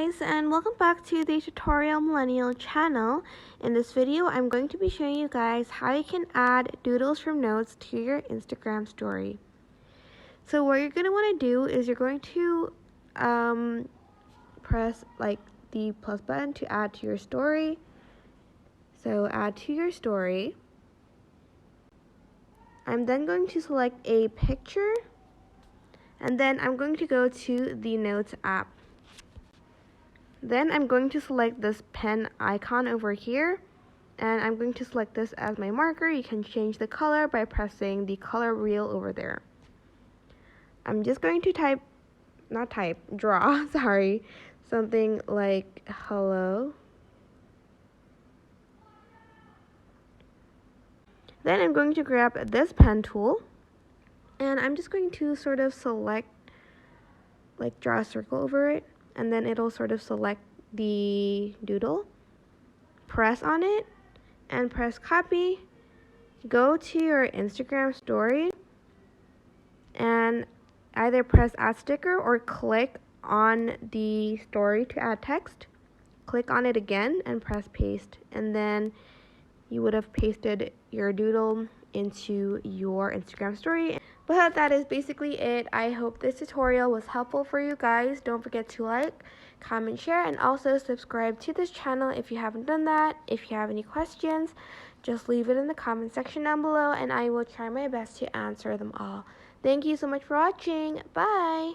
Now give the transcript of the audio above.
guys, and welcome back to the Tutorial Millennial channel. In this video, I'm going to be showing you guys how you can add doodles from notes to your Instagram story. So what you're going to want to do is you're going to press like the plus button to add to your story. So add to your story. I'm then going to select a picture, and then I'm going to go to the Notes app. Then I'm going to select this pen icon over here, and I'm going to select this as my marker. You can change the color by pressing the color wheel over there. I'm just going to draw, sorry, something like hello. Then I'm going to grab this pen tool, and I'm just going to sort of select, like draw a circle over it, and then it'll sort of select the doodle. Press on it and press copy. Go to your Instagram story and either press add sticker or click on the story to add text. Click on it again and press paste, and then you would have pasted your doodle into your Instagram story. But that is basically it. I hope this tutorial was helpful for you guys. Don't forget to like, comment, share, and also subscribe to this channel if you haven't done that. If you have any questions, just leave it in the comment section down below, and I will try my best to answer them all. Thank you so much for watching. Bye!